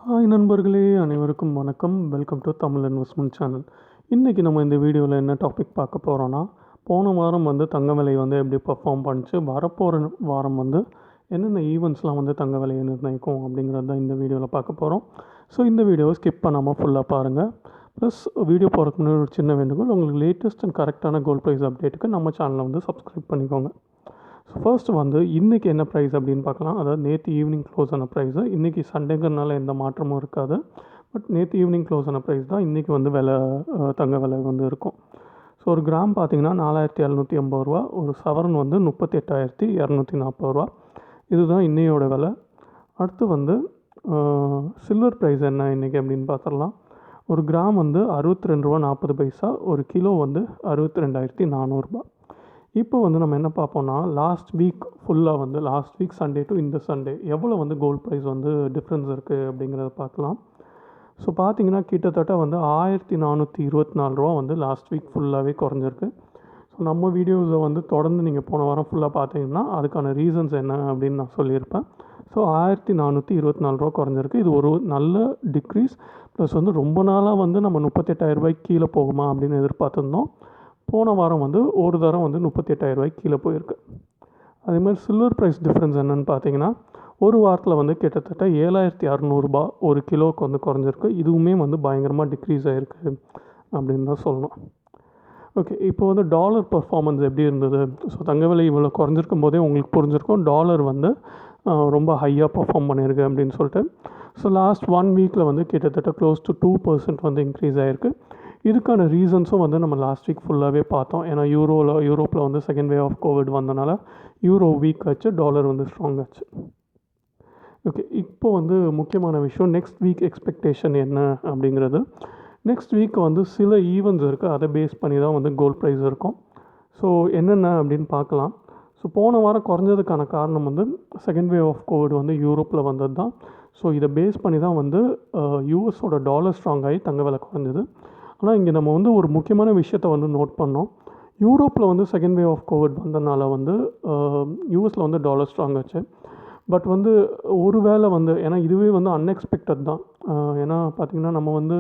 Hi நண்பர்களே, அனைவருக்கும் வணக்கம். Welcome to Tamil investment channel. இன்றைக்கி நம்ம இந்த வீடியோவில் என்ன டாபிக் பார்க்க போகிறோன்னா, போன வாரம் வந்து தங்க விலை வந்து எப்படி பர்ஃபார்ம் பண்ணிச்சு, வரப்போகிற வாரம் வந்து என்னென்ன ஈவெண்ட்ஸ்லாம் வந்து தங்க விலையை நிர்ணயிக்கும் அப்படிங்கிறது தான் இந்த வீடியோவில் பார்க்க போகிறோம். ஸோ இந்த வீடியோவை ஸ்கிப் பண்ணாமல் ஃபுல்லாக பாருங்கள். ப்ளஸ் வீடியோ போகிறதுக்கு முன்னாடி ஒரு சின்ன வேண்டுகோள், உங்களுக்கு லேட்டஸ்ட் அண்ட் கரெக்டான கோல்ட் ப்ரைஸ் அப்டேட்டுக்கு நம்ம சேனலை வந்து சப்ஸ்கிரைப் பண்ணிக்கோங்க. ஸோ ஃபர்ஸ்ட் வந்து இன்றைக்கி என்ன ப்ரைஸ் அப்படின்னு பார்க்கலாம். அதாவது நேற்று ஈவினிங் க்ளோஸ் ஆன ப்ரைஸு. இன்றைக்கி சண்டேங்கிறனால எந்த மாற்றமும் இருக்காது. பட் நேற்று ஈவினிங் க்ளோஸ் ஆன ப்ரைஸ் தான் இன்றைக்கி வந்து தங்க விலை வந்து இருக்கும். ஸோ ஒரு கிராம் பார்த்திங்கன்னா 4780 ரூபா, ஒரு சவரன் வந்து 38,240 ரூபா. இதுதான் இன்னையோட விலை. அடுத்து வந்து சில்வர் ப்ரைஸ் என்ன இன்றைக்கி அப்படின்னு பார்த்துடலாம். ஒரு கிராம் வந்து 62 ரூபா 40 பைசா, ஒரு கிலோ வந்து 62,400 ரூபா. இப்போ வந்து நம்ம என்ன பார்ப்போம்னா, லாஸ்ட் வீக் சண்டே டு இந்த சண்டே எவ்வளோ வந்து கோல்ட் ப்ரைஸ் வந்து டிஃப்ரென்ஸ் இருக்குது அப்படிங்கிறத பார்க்கலாம். ஸோ பார்த்தீங்கன்னா கிட்டத்தட்ட வந்து 1424 ரூபா வந்து லாஸ்ட் வீக் ஃபுல்லாகவே குறைஞ்சிருக்கு. ஸோ நம்ம வீடியோஸை வந்து தொடர்ந்து நீங்கள் போன வாரம் ஃபுல்லாக பார்த்தீங்கன்னா அதுக்கான ரீசன்ஸ் என்ன அப்படின்னு நான் சொல்லியிருப்பேன். ஸோ 1424 ரூபா குறைஞ்சிருக்கு. இது ஒரு நல்ல டிக்ரீஸ். ப்ளஸ் வந்து ரொம்ப நாளாக வந்து நம்ம 38,000 ரூபாய்க்கு கீழே போகுமா அப்படின்னு எதிர்பார்த்துருந்தோம். போன வாரம் வந்து ஒரு தரம் வந்து 38,000 ரூபாய்க்கு கீழே போயிருக்கு. அதே மாதிரி சில்வர் ப்ரைஸ் டிஃப்ரென்ஸ் என்னென்னு பார்த்தீங்கன்னா, ஒரு வாரத்தில் வந்து கிட்டத்தட்ட 7,600 ரூபா ஒரு கிலோவுக்கு வந்து குறைஞ்சிருக்கு. இதுவுமே வந்து பயங்கரமாக டிக்ரீஸ் ஆகிருக்கு அப்படின்னு தான் சொல்லணும். ஓகே, இப்போ வந்து டாலர் பர்ஃபார்மன்ஸ் எப்படி இருந்தது? ஸோ தங்க விலை இவ்வளோ குறைஞ்சிருக்கும் போதே உங்களுக்கு புரிஞ்சிருக்கும் டாலர் வந்து ரொம்ப ஹையாக பர்ஃபார்ம் பண்ணியிருக்கு அப்படின்னு சொல்லிட்டு. ஸோ லாஸ்ட் 1 வீக்கில் வந்து கிட்டத்தட்ட க்ளோஸ் டு 2% வந்து இன்க்ரீஸ் ஆகிருக்கு. இதுக்கான ரீசன்ஸும் வந்து நம்ம லாஸ்ட் வீக் ஃபுல்லாகவே பார்த்தோம். ஏன்னா யூரோப்பில் வந்து செகண்ட் வேவ் ஆஃப் கோவிட் வந்தனால யூரோ வீக் ஆச்சு, டாலர் வந்து ஸ்ட்ராங் ஆச்சு. ஓகே, இப்போ வந்து முக்கியமான விஷயம் நெக்ஸ்ட் வீக் எக்ஸ்பெக்டேஷன் என்ன அப்படிங்கிறது. நெக்ஸ்ட் வீக் வந்து சில ஈவெண்ட்ஸ் இருக்குது, அதை பேஸ் பண்ணி தான் வந்து கோல்ட் ப்ரைஸ் இருக்கும். ஸோ என்னென்ன அப்படின்னு பார்க்கலாம். ஸோ போன வாரம் குறைஞ்சதுக்கான காரணம் வந்து செகண்ட் வேவ் ஆஃப் கோவிட் வந்து யூரோப்பில் வந்தது தான். ஸோ இதை பேஸ் பண்ணி தான் வந்து யூஎஸோட டாலர் ஸ்ட்ராங் ஆகி தங்க விலை குறைஞ்சது. ஆனால் இங்கே நம்ம வந்து ஒரு முக்கியமான விஷயத்தை வந்து நோட் பண்ணோம். யூரோப்பில் வந்து செகண்ட் வேவ் ஆஃப் கோவிட் வந்ததுனால வந்து யூஎஸில் வந்து டாலர் ஸ்ட்ராங் ஆச்சு. பட் வந்து ஒரு வேளை வந்து ஏன்னா இதுவே வந்து அன்எக்ஸ்பெக்டட் தான். ஏன்னா பார்த்திங்கன்னா நம்ம வந்து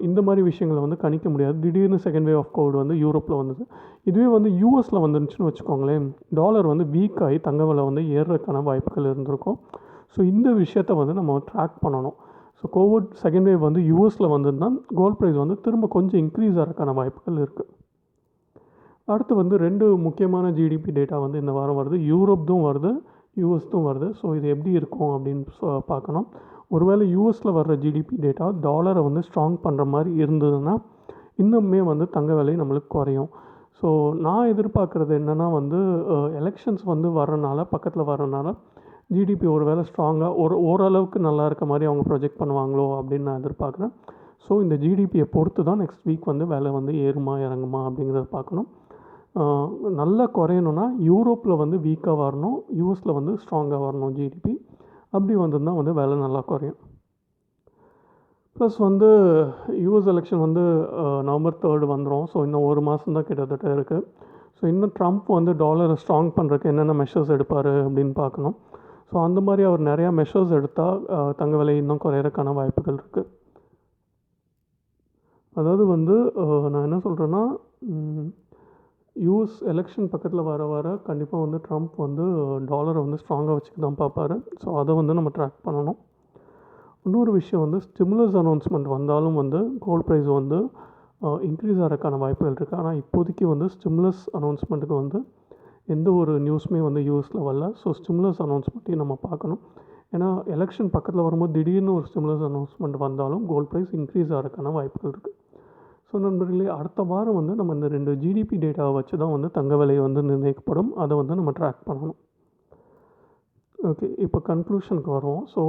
இந்த மாதிரி விஷயங்களை வந்து கணிக்க முடியாது. திடீர்னு செகண்ட் வேவ் ஆஃப் கோவிட் வந்து யூரோப்பில் வந்தது. இதுவே வந்து யூஎஸில் வந்துருந்துச்சுன்னு வச்சுக்கோங்களேன், டாலர் வந்து வீக் ஆகி தங்க விலை வந்து ஏறுறதுக்கான வாய்ப்புகள் இருந்திருக்கும். ஸோ இந்த விஷயத்தை வந்து நம்ம ட்ராக் பண்ணணும். ஸோ கோவிட் செகண்ட் வேவ் வந்து யூஎஸில் வந்ததுன்னா கோல்ட் ப்ரைஸ் வந்து திரும்ப கொஞ்சம் இன்க்ரீஸ் ஆகிறதுக்கான வாய்ப்புகள் இருக்குது. அடுத்து வந்து 2 முக்கியமான ஜிடிபி டேட்டா வந்து இந்த வாரம் வருது. யூரோப்தும் வருது, யூஎஸ்தும் வருது. ஸோ இது எப்படி இருக்கும் அப்படின்னு பார்க்கணும். ஒருவேளை யூஎஸில் வர்ற ஜிடிபி டேட்டா டாலரை வந்து ஸ்ட்ராங் பண்ணுற மாதிரி இருந்ததுன்னா இன்னுமே வந்து தங்க விலை நம்மளுக்கு குறையும். ஸோ நான் எதிர்பார்க்குறது என்னென்னா வந்து எலெக்ஷன்ஸ் வந்து பக்கத்தில் வரனால ஜிடிபி ஒரு வேளை ஸ்ட்ராங்காக ஓரளவுக்கு நல்லா இருக்க மாதிரி அவங்க ப்ரொஜெக்ட் பண்ணுவாங்களோ அப்படின்னு நான் எதிர்பார்க்குறேன். ஸோ இந்த ஜிடிபியை பொறுத்து தான் நெக்ஸ்ட் வீக் வந்து விலை வந்து ஏறுமா இறங்குமா அப்படிங்கிறத பார்க்கணும். நல்லா குறையணுன்னா யூரோப்பில் வந்து வீக்காக வரணும், யூஎஸில் வந்து ஸ்ட்ராங்காக வரணும் ஜிடிபி. அப்படி வந்ததுன்னா வந்து விலை நல்லா குறையும். ப்ளஸ் வந்து யூஎஸ் எலெக்ஷன் வந்து நவம்பர் 3 வந்துடும். ஸோ இன்னும் ஒரு மாதம் தான் கிட்டத்தட்ட இருக்குது. ஸோ இன்னும் ட்ரம்ப் வந்து டாலரை ஸ்ட்ராங் பண்ணுறதுக்கு என்னென்ன மெஷர்ஸ் எடுப்பார் அப்படின்னு பார்க்கணும். ஸோ அந்த மாதிரி அவர் நிறையா மெஷர்ஸ் எடுத்தால் தங்க விலை இன்னும் குறையிறதுக்கான வாய்ப்புகள் இருக்குது. அதாவது வந்து நான் என்ன சொல்கிறேன்னா, யூஎஸ் எலெக்ஷன் பக்கத்தில் வர கண்டிப்பாக வந்து ட்ரம்ப் வந்து டாலரை வந்து ஸ்ட்ராங்காக வச்சுக்க தான் பார்ப்பார். ஸோ அதை வந்து நம்ம ட்ராக் பண்ணணும். இன்னொரு விஷயம் வந்து ஸ்டிமுலஸ் அனௌன்ஸ்மெண்ட் வந்தாலும் வந்து கோல்ட் ப்ரைஸ் வந்து இன்க்ரீஸ் ஆகிறதுக்கான வாய்ப்புகள் இருக்குது. ஆனால் இப்போதைக்கு வந்து ஸ்டிமுலஸ் அனௌன்ஸ்மெண்ட்டுக்கு வந்து எந்த ஒரு நியூஸுமே வந்து யூஎஸில் வரல. ஸோ ஸ்டிமுலஸ் அனௌன்ஸ்மெண்ட்டையும் நம்ம பார்க்கணும். ஏன்னா எலெக்ஷன் பக்கத்தில் வரும்போது திடீர்னு ஒரு ஸ்டிமுலஸ் அனௌன்ஸ்மெண்ட் வந்தாலும் கோல்ட் ப்ரைஸ் இன்க்ரீஸ் ஆகிறதுக்கான வாய்ப்புகள் இருக்குது. ஸோ நண்பர்களே, அடுத்த வாரம் வந்து நம்ம இந்த 2 ஜிடிபி டேட்டாவை வச்சு தான் வந்து தங்க விலை வந்து நிர்ணயிக்கப்படும். அதை வந்து நம்ம ட்ராக் பண்ணணும். ஓகே, இப்போ கன்க்ளூஷனுக்கு வருவோம். ஸோ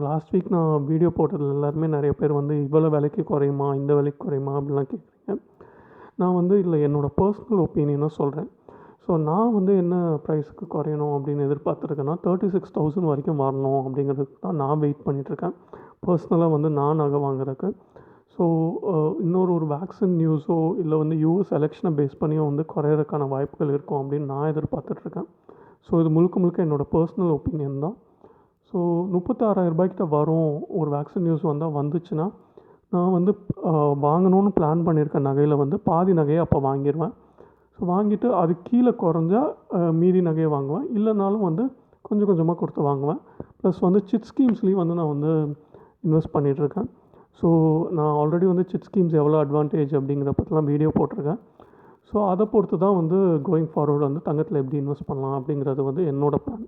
லாஸ்ட் வீக் நான் வீடியோ போட்டதில் எல்லாருமே நிறைய பேர் வந்து இவ்வளோ விலைக்கு குறையுமா, இந்த விலைக்கு குறையுமா அப்படிலாம் கேட்குறீங்க. நான் வந்து இதில் என்னோடய பர்சனல் ஒப்பீனியனாக சொல்கிறேன். ஸோ நான் வந்து என்ன ப்ரைஸுக்கு குறையணும் அப்படின்னு எதிர்பார்த்துருக்கேன்னா 36,000 வரைக்கும் வரணும் அப்படிங்கிறதுக்கு தான் நான் வெயிட் பண்ணிகிட்ருக்கேன். பர்சனலாக வந்து நான் நகை வாங்குறதுக்கு. ஸோ இன்னொரு வேக்சின் நியூஸோ இல்லை வந்து யூஎஸ் எலெக்ஷனை பேஸ் பண்ணியோ வந்து குறையிறதுக்கான வாய்ப்புகள் இருக்கும் அப்படின்னு நான் எதிர்பார்த்துட்ருக்கேன். ஸோ இது முழுக்க என்னோடய பர்சனல் ஒப்பீனியன் தான். ஸோ 36,000 கிட்ட வரும் ஒரு வேக்சின் நியூஸ் வந்தால் வந்துச்சுன்னா நான் வந்து வாங்கணும்னு பிளான் பண்ணியிருக்க நகையில் வந்து பாதி நகையை அப்போ வாங்கிடுவேன். ஸோ வாங்கிட்டு அது கீழே குறைஞ்சா மீதி நகையை வாங்குவேன். இல்லைனாலும் வந்து கொஞ்சம் கொஞ்சமாக கொடுத்து வாங்குவேன். ப்ளஸ் வந்து சிட் ஸ்கீம்ஸ்லேயும் வந்து நான் வந்து இன்வெஸ்ட் பண்ணிகிட்ருக்கேன். ஸோ நான் ஆல்ரெடி வந்து சிட் ஸ்கீம்ஸ் எவ்வளோ அட்வான்டேஜ் அப்படிங்கிற பற்றிலாம் வீடியோ போட்டிருக்கேன். ஸோ அதை பொறுத்து தான் வந்து கோயிங் ஃபார்வர்டு வந்து தங்கத்தில் எப்படி இன்வெஸ்ட் பண்ணலாம் அப்படிங்கிறது வந்து என்னோடய பிளான்.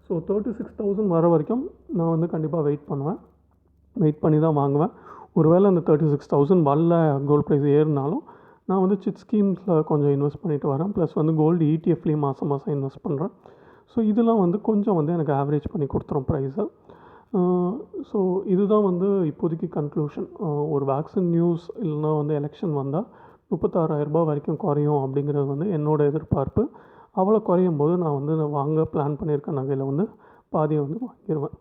ஸோ 36,000 வர வரைக்கும் நான் வந்து கண்டிப்பாக வெயிட் பண்ணி தான் வாங்குவேன். ஒருவேளை அந்த 36,000 வரல, கோல்டு ப்ரைஸ் ஏறினாலும் நான் வந்து சிட் ஸ்கீம்ஸில் கொஞ்சம் இன்வெஸ்ட் பண்ணிட்டு வரேன். ப்ளஸ் வந்து கோல்டு ETF மாதம் இன்வெஸ்ட் பண்ணுறேன். ஸோ இதெல்லாம் வந்து கொஞ்சம் வந்து எனக்கு ஆவரேஜ் பண்ணி கொடுத்துரும் ப்ரைஸை. ஸோ இதுதான் வந்து இப்போதைக்கு கன்க்ளூஷன். ஒரு வேக்சின் நியூஸ் இல்லைனா வந்து எலெக்ஷன் வந்தால் 36,000 வரைக்கும் குறையும் அப்படிங்கிறது வந்து என்னோடய எதிர்பார்ப்பு. அவ்வளோ குறையும் போது நான் வந்து வாங்க பிளான் பண்ணியிருக்க நகையில் வந்து பாதியை வந்து வாங்கிடுவேன்.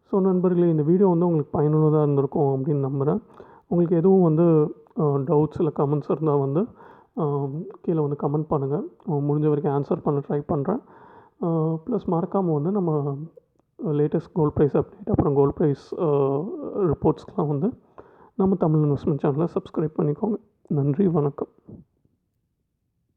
ஸோ நண்பர்களே, இந்த வீடியோ வந்து உங்களுக்கு பயனுள்ளதாக இருந்திருக்கும் அப்படின்னு நம்புகிறேன். உங்களுக்கு எதுவும் வந்து டவுட்ஸ் இல்லை கமெண்ட்ஸ் இருந்தால் வந்து கீழே வந்து கமெண்ட் பண்ணுங்கள். முடிஞ்ச வரைக்கும் ஆன்சர் பண்ண ட்ரை பண்ணுறேன். ப்ளஸ் மறக்காமல் வந்து நம்ம லேட்டஸ்ட் கோல்ட் ப்ரைஸ் அப்டேட் அப்புறம் கோல்ட் ப்ரைஸ் ரிப்போர்ட்ஸ்க்கெலாம் வந்து நம்ம தமிழ் இன்வெஸ்ட்மெண்ட் சேனலை சப்ஸ்கிரைப் பண்ணிக்கோங்க. நன்றி, வணக்கம்.